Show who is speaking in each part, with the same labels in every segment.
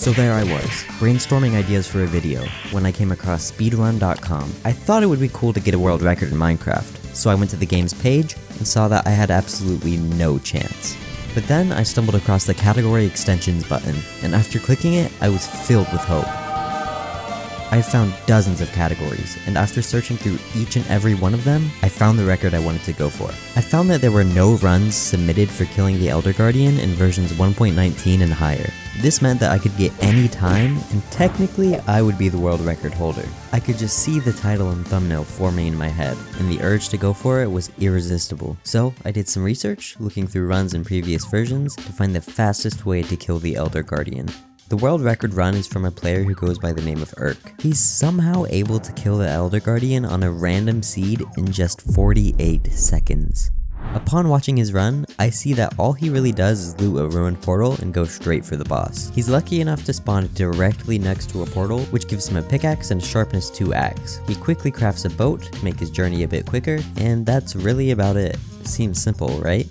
Speaker 1: So there I was, brainstorming ideas for a video, when I came across speedrun.com. I thought it would be cool to get a world record in Minecraft, so I went to the game's page and saw that I had absolutely no chance. But then I stumbled across the category extensions button, and after clicking it, I was filled with hope. I found dozens of categories, and after searching through each and every one of them, I found the record I wanted to go for. I found that there were no runs submitted for killing the Elder Guardian in versions 1.19 and higher. This meant that I could get any time, and technically I would be the world record holder. I could just see the title and thumbnail forming in my head, and the urge to go for it was irresistible. So I did some research, looking through runs in previous versions to find the fastest way to kill the Elder Guardian. The world record run is from a player who goes by the name of Urk. He's somehow able to kill the Elder Guardian on a random seed in just 48 seconds. Upon watching his run, I see that all he really does is loot a ruined portal and go straight for the boss. He's lucky enough to spawn directly next to a portal, which gives him a pickaxe and a sharpness 2 axe. He quickly crafts a boat to make his journey a bit quicker, and that's really about it. Seems simple, right?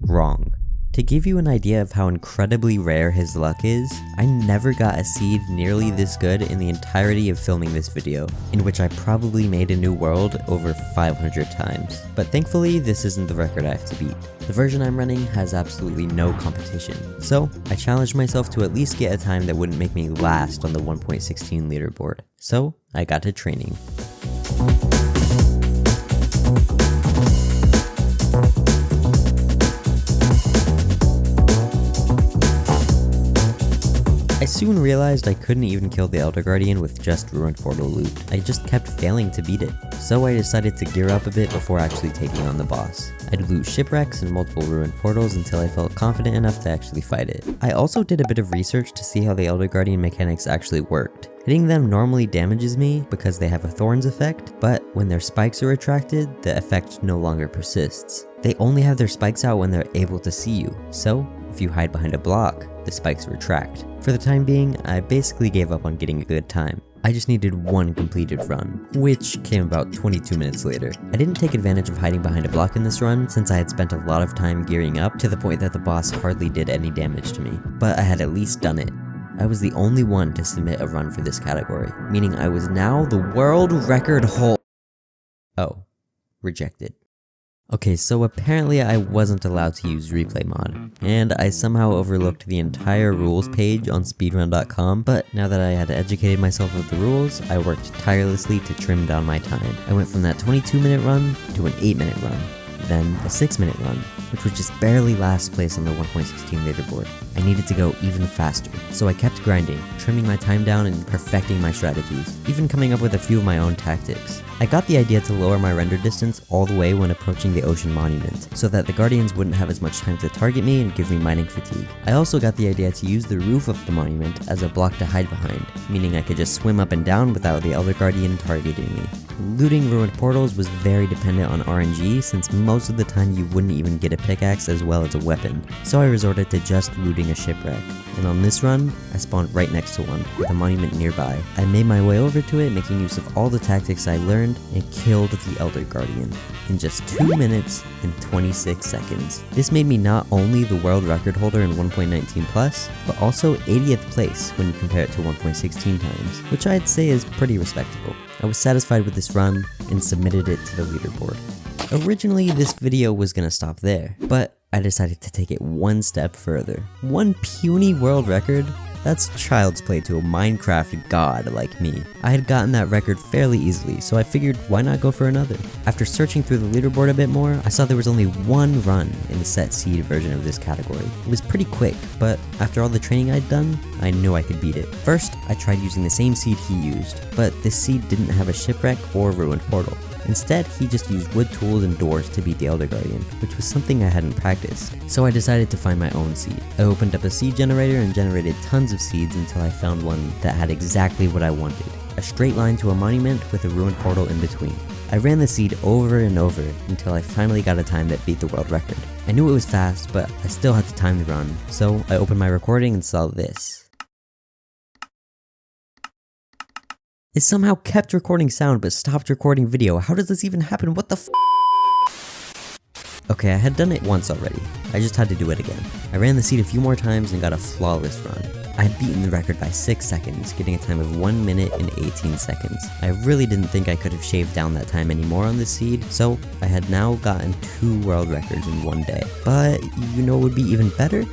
Speaker 1: Wrong. To give you an idea of how incredibly rare his luck is, I never got a seed nearly this good in the entirety of filming this video, in which I probably made a new world over 500 times. But thankfully, this isn't the record I have to beat. The version I'm running has absolutely no competition, so I challenged myself to at least get a time that wouldn't make me last on the 1.16 leaderboard. So I got to training. I soon realized I couldn't even kill the Elder Guardian with just ruined portal loot. I just kept failing to beat it. So I decided to gear up a bit before actually taking on the boss. I'd loot shipwrecks and multiple ruined portals until I felt confident enough to actually fight it. I also did a bit of research to see how the Elder Guardian mechanics actually worked. Hitting them normally damages me because they have a thorns effect, but when their spikes are attracted, the effect no longer persists. They only have their spikes out when they're able to see you, so if you hide behind a block, the spikes retract. For the time being, I basically gave up on getting a good time. I just needed one completed run, which came about 22 minutes later. I didn't take advantage of hiding behind a block in this run since I had spent a lot of time gearing up to the point that the boss hardly did any damage to me, but I had at least done it. I was the only one to submit a run for this category, meaning I was now the world record holder. Oh, rejected. Okay, so apparently I wasn't allowed to use replay mod, and I somehow overlooked the entire rules page on speedrun.com, but now that I had educated myself of the rules, I worked tirelessly to trim down my time. I went from that 22-minute run to an 8-minute run, then a 6-minute run, which was just barely last place on the 1.16 leaderboard. I needed to go even faster, so I kept grinding, trimming my time down and perfecting my strategies, even coming up with a few of my own tactics. I got the idea to lower my render distance all the way when approaching the ocean monument, so that the guardians wouldn't have as much time to target me and give me mining fatigue. I also got the idea to use the roof of the monument as a block to hide behind, meaning I could just swim up and down without the Elder Guardian targeting me. Looting ruined portals was very dependent on RNG since most of the time you wouldn't even get a pickaxe as well as a weapon, so I resorted to just looting a shipwreck. And on this run, I spawned right next to one, with a monument nearby. I made my way over to it, making use of all the tactics I learned, and killed the Elder Guardian in just 2 minutes and 26 seconds. This made me not only the world record holder in 1.19 plus, but also 80th place when you compare it to 1.16 times, which I'd say is pretty respectable. I was satisfied with this run and submitted it to the leaderboard. Originally, this video was gonna stop there, but I decided to take it one step further. One puny world record? That's child's play to a Minecraft god like me. I had gotten that record fairly easily, so I figured why not go for another. After searching through the leaderboard a bit more, I saw there was only one run in the set seed version of this category. It was pretty quick, but after all the training I'd done, I knew I could beat it. First, I tried using the same seed he used, but this seed didn't have a shipwreck or ruined portal. Instead, he just used wood tools and doors to beat the Elder Guardian, which was something I hadn't practiced. So I decided to find my own seed. I opened up a seed generator and generated tons of seeds until I found one that had exactly what I wanted. A straight line to a monument with a ruined portal in between. I ran the seed over and over until I finally got a time that beat the world record. I knew it was fast, but I still had to time the run, so I opened my recording and saw this. It somehow kept recording sound but stopped recording video. How does this even happen? What the f? Okay, I had done it once already. I just had to do it again. I ran the seed a few more times and got a flawless run. I'd beaten the record by 6 seconds, getting a time of 1 minute and 18 seconds. I really didn't think I could have shaved down that time anymore on this seed, so I had now gotten 2 world records in one day. But you know what would be even better?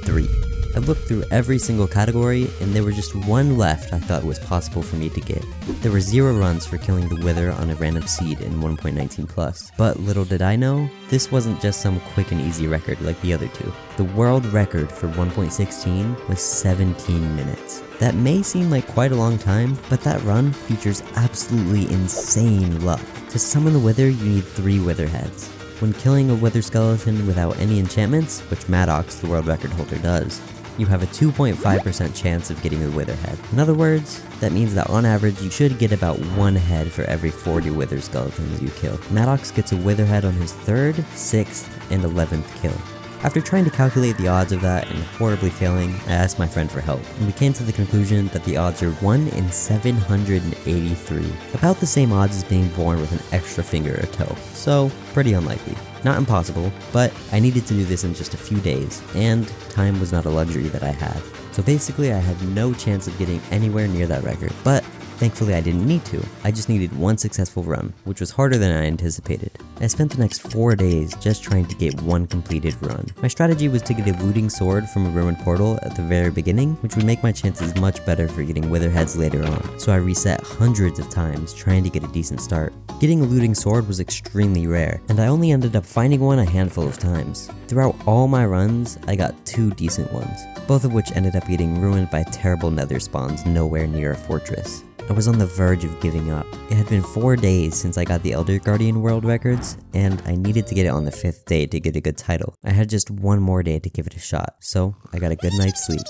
Speaker 1: 3. I looked through every single category, and there were just one left I thought was possible for me to get. There were 0 runs for killing the Wither on a random seed in 1.19 plus. But little did I know, this wasn't just some quick and easy record like the other 2. The world record for 1.16 was 17 minutes. That may seem like quite a long time, but that run features absolutely insane luck. To summon the Wither, you need 3 Wither heads. When killing a Wither skeleton without any enchantments, which Maddox, the world record holder, does, you have a 2.5% chance of getting the Wither head. In other words, that means that on average you should get about 1 head for every 40 Wither skeletons you kill. Maddox gets a Wither head on his 3rd, 6th, and 11th kill. After trying to calculate the odds of that and horribly failing, I asked my friend for help, and we came to the conclusion that the odds are 1 in 783. About the same odds as being born with an extra finger or toe, so pretty unlikely. Not impossible, but I needed to do this in just a few days, and time was not a luxury that I had. So basically I had no chance of getting anywhere near that record, but thankfully I didn't need to. I just needed 1 successful run, which was harder than I anticipated. I spent the next 4 days just trying to get 1 completed run. My strategy was to get a looting sword from a ruined portal at the very beginning, which would make my chances much better for getting wither heads later on. So I reset hundreds of times trying to get a decent start. Getting a looting sword was extremely rare, and I only ended up finding one a handful of times. Throughout all my runs, I got 2 decent ones, both of which ended up getting ruined by terrible nether spawns nowhere near a fortress. I was on the verge of giving up. It had been 4 days since I got the Elder Guardian world records, and I needed to get it on the 5th day to get a good title. I had just 1 more day to give it a shot, so I got a good night's sleep.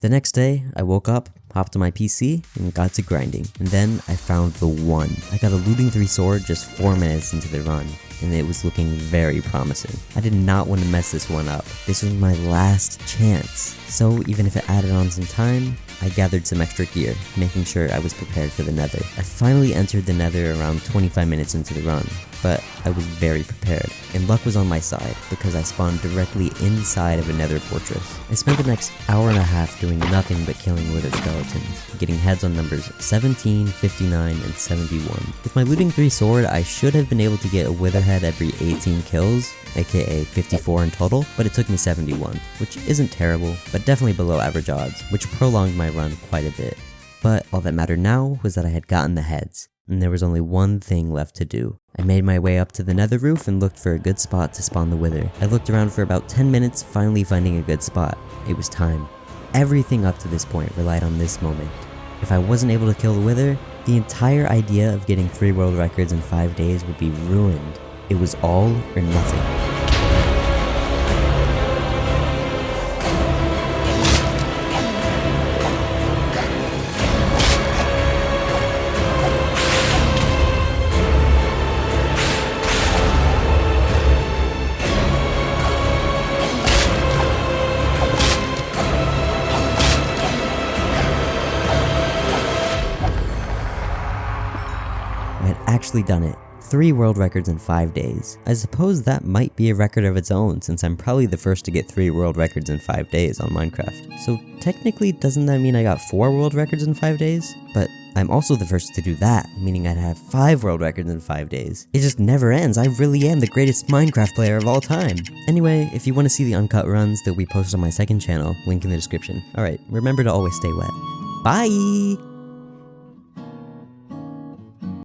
Speaker 1: The next day, I woke up, hopped on my PC, and got to grinding. And then I found the one. I got a looting 3 sword just 4 minutes into the run, and it was looking very promising. I did not want to mess this one up. This was my last chance. So even if it added on some time, I gathered some extra gear, making sure I was prepared for the nether. I finally entered the nether around 25 minutes into the run, but I was very prepared, and luck was on my side because I spawned directly inside of a nether fortress. I spent the next hour and a half doing nothing but killing wither skeletons, getting heads on numbers 17, 59, and 71. With my looting 3 sword, I should have been able to get a wither head every 18 kills, aka 54 in total, but it took me 71, which isn't terrible, but definitely below average odds, which prolonged my run quite a bit. But all that mattered now was that I had gotten the heads, and there was only one thing left to do. I made my way up to the nether roof and looked for a good spot to spawn the wither. I looked around for about 10 minutes, finally finding a good spot. It was time. Everything up to this point relied on this moment. If I wasn't able to kill the wither, the entire idea of getting 3 world records in 5 days would be ruined. It was all or nothing. I had actually done it. 3 world records in 5 days. I suppose that might be a record of its own, since I'm probably the first to get 3 world records in 5 days on Minecraft. So technically, doesn't that mean I got 4 world records in 5 days? But I'm also the first to do that, meaning I'd have 5 world records in 5 days. It just never ends. I really am the greatest Minecraft player of all time. Anyway, if you want to see the uncut runs that we post on my second channel, link in the description. Alright, remember to always stay wet. Bye!